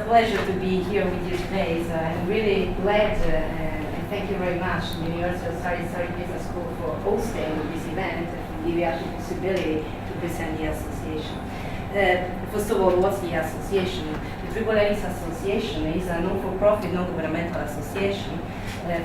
pleasure to be here with you today. So I'm really glad and thank you very much to the University of Surrey Business School for hosting this event and giving us the possibility to present the association. First of all, what's the association? The Triple Helix Association is a non-for-profit, non-governmental association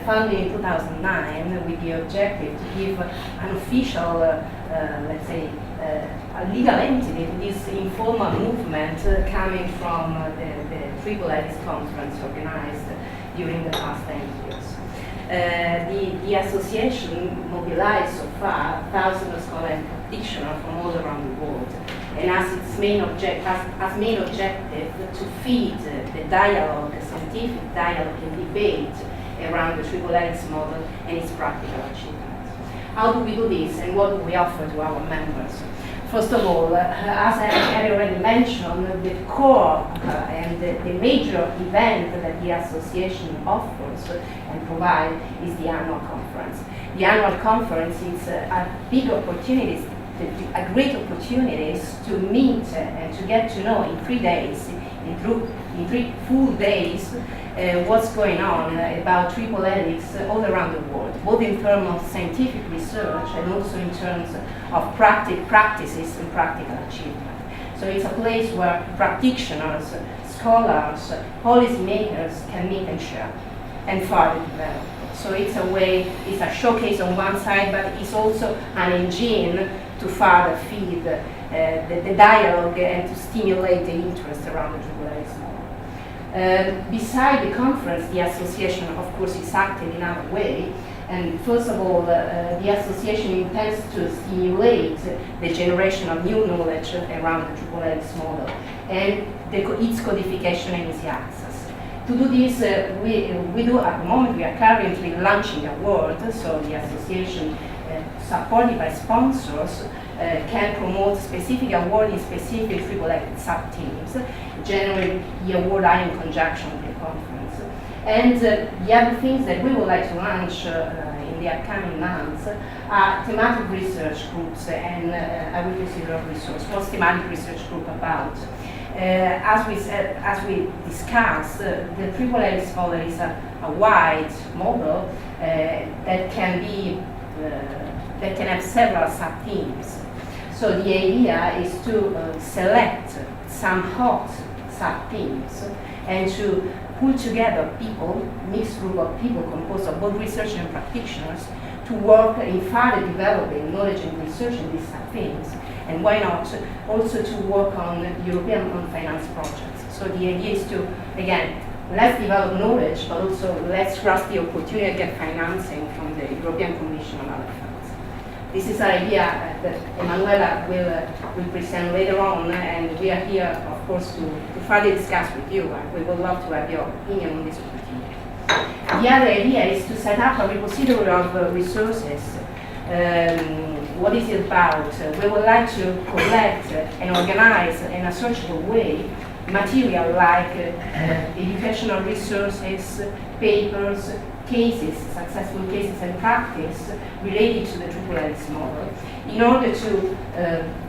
founded in 2009 with the objective to give an official, let's say, a legal entity to this informal movement coming from the Triple Helix conference organized during the past 10 years. The association mobilized so far thousands of scholars and practitioners from all around the world, and has its main objective to feed the dialogue, the scientific dialogue and debate around the Triple Helix model and its practical achievements. How do we do this, and what do we offer to our members? First of all, as I already mentioned, the core and the major event that the association offers and provides is the annual conference. The annual conference is a big opportunity, a great opportunity to meet and to get to know in 3 days, in 3 full days, what's going on about Triple Helix all around the world, both in terms of scientific research and also in terms of practices and practical achievement. So it's a place where practitioners, scholars, policymakers can meet and share and further develop. So it's a way, it's a showcase on one side, but it's also an engine to further feed the dialogue and to stimulate the interest around the Triple Helix model. Beside the conference, the association, of course, is active in another way. And first of all, the association intends to stimulate the generation of new knowledge around the Triple Helix model and its codification and easy access. To do this, we do at the moment, we are currently launching a award, so the association, supported by sponsors, can promote specific award in specific Triple Helix sub-teams. Generally, the award are in conjunction with the conference. And the other things that we would like to launch in the upcoming months are thematic research groups, and I will consider a resource. What's thematic research group about? As we discussed, the Triple Helix model is a wide model that can have several sub-themes. So the idea is to select some hot sub-themes and to pull together people, mixed group of people composed of both researchers and practitioners, to work in further developing knowledge and research in these sub-themes. And why not also to work on European non-finance projects. So the idea is to, again, let's develop knowledge, but also let's grasp the opportunity to get financing from the European Commission and other funds. This is an idea that Emanuela will present later on, and we are here, of course, to further discuss with you. We would love to have your opinion on this opportunity. The other idea is to set up a repository of resources. What is it about? We would like to collect and organize in a searchable way material like educational resources, papers, cases, successful cases and practice related to the Triple Helix model in order to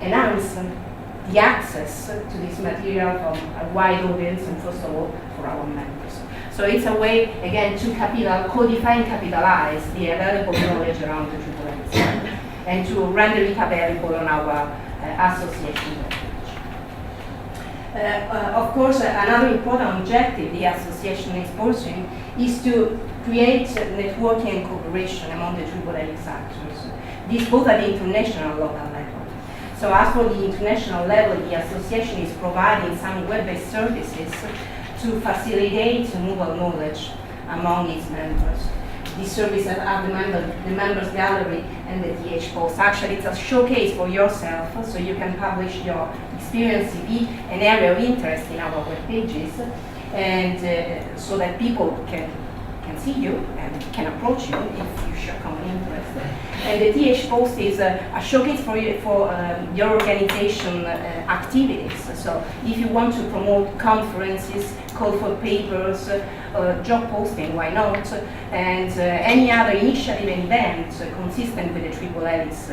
enhance the access to this material from a wide audience and first of all for our members. So it's a way, again, to codify and capitalize the available knowledge around the Triple Helix model and to render it available on our association webpage. Of course, another important objective the association is pursuing is to create networking and cooperation among the Triple Helix actors. This both at the international and local level. So as for the international level, the association is providing some web-based services to facilitate movable knowledge among its members. These services are the members gallery and the TH post. Actually, it's a showcase for yourself, so you can publish your experience CV and area of interest in our web pages, and so that people can see you and can approach you if you share common interest. And the TH post is a showcase for your organization activities. So if you want to promote conferences, call for papers, job posting, why not? And any other initiative and event consistent with the Triple Helix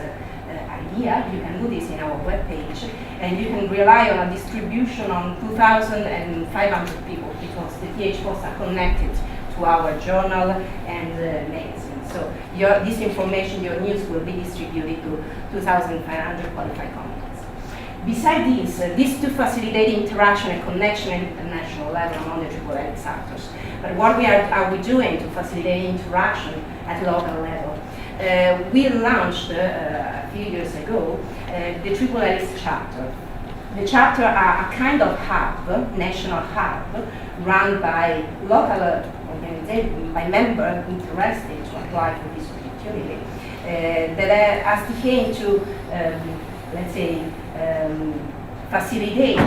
idea idea, you can do this in our webpage, and you can rely on a distribution on 2,500 people because the PH posts are connected to our journal and magazine. So this information, your news will be distributed to 2,500 qualified contacts. Besides this to facilitate interaction and connection at international level among the triple helix actors. But what are we doing to facilitate interaction at local level? We launched a few years ago the Triple Helix chapter. The chapter are a kind of hub, national hub, run by local organizations, by members interested to apply for this opportunity, that are aiming to, let's say, facilitate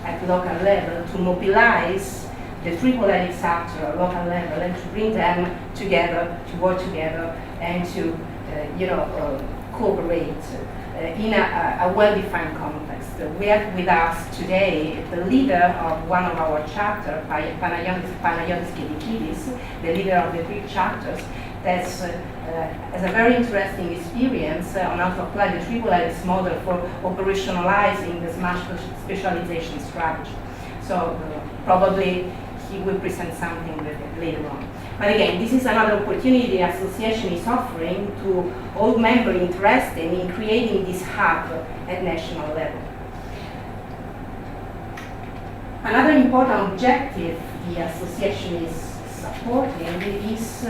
at local level to mobilize the Triple Helix actor at local level and to bring them together, to work together, and to cooperate in a well-defined context. We have with us today the leader of one of our chapters, Panagiotis Kidikidis, the leader of the Greek chapters, that has a very interesting experience on how to apply the Triple Helix model for operationalizing the smart specialization strategy. So probably he will present something later on. But again, this is another opportunity the association is offering to all members interested in creating this hub at national level. Another important objective the association is supporting is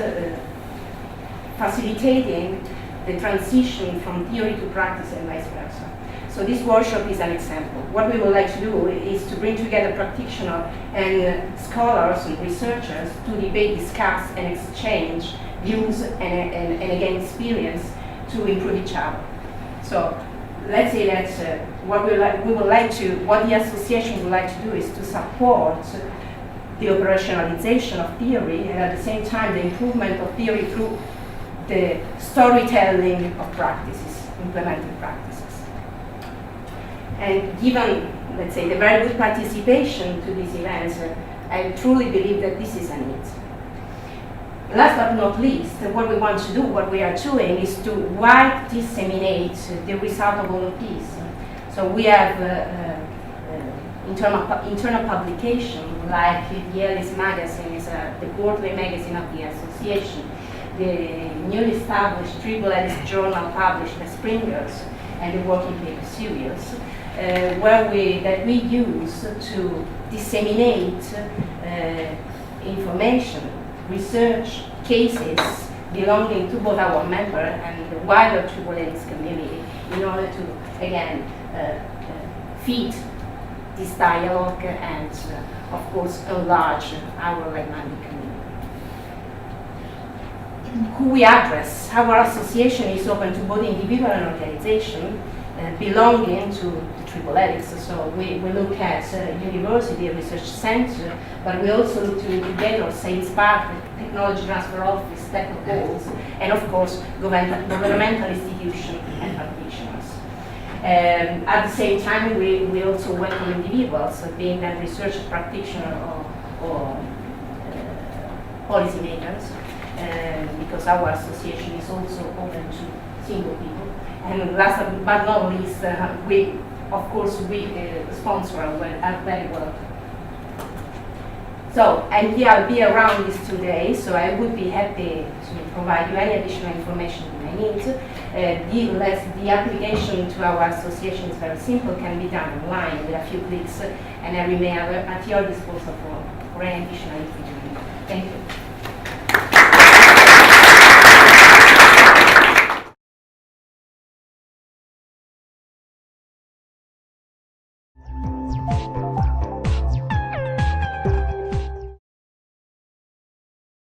facilitating the transition from theory to practice and vice versa. So this workshop is an example. What we would like to do is to bring together practitioners and scholars and researchers to debate, discuss, and exchange views and again experience to improve each other. So let's say that what the association would like to do is to support the operationalization of theory and at the same time the improvement of theory through the storytelling of practices, implemented practices. And given, let's say, the very good participation to these events, I truly believe that this is a need. Last but not least, what we want to do, what we are doing, is to wide disseminate the result of all of these. So we have internal publication, like the Ellis magazine is the quarterly magazine of the association, the newly established Triple Helix journal published by Springers, and the working paper series, that we use to disseminate information, research, cases belonging to both our member and the wider Triple Helix community in order to, again, feed this dialogue and, of course, enlarge our like-minded community. Who we address. Our association is open to both individual and organization belonging to the Triple Helix. So we look at university research center, but we also look to incubator, sales park, technology transfer office, tech halls, and of course governmental institutions and practitioners. At the same time, we also welcome individuals, being that research practitioner or policymakers. Because our association is also open to single people. And last but not least, we sponsor a very well. So, and here I'll be around these 2 days, so I would be happy to provide you any additional information you may need. The application to our association is very simple, can be done online with a few clicks, and I remain at your disposal for any additional information. Thank you.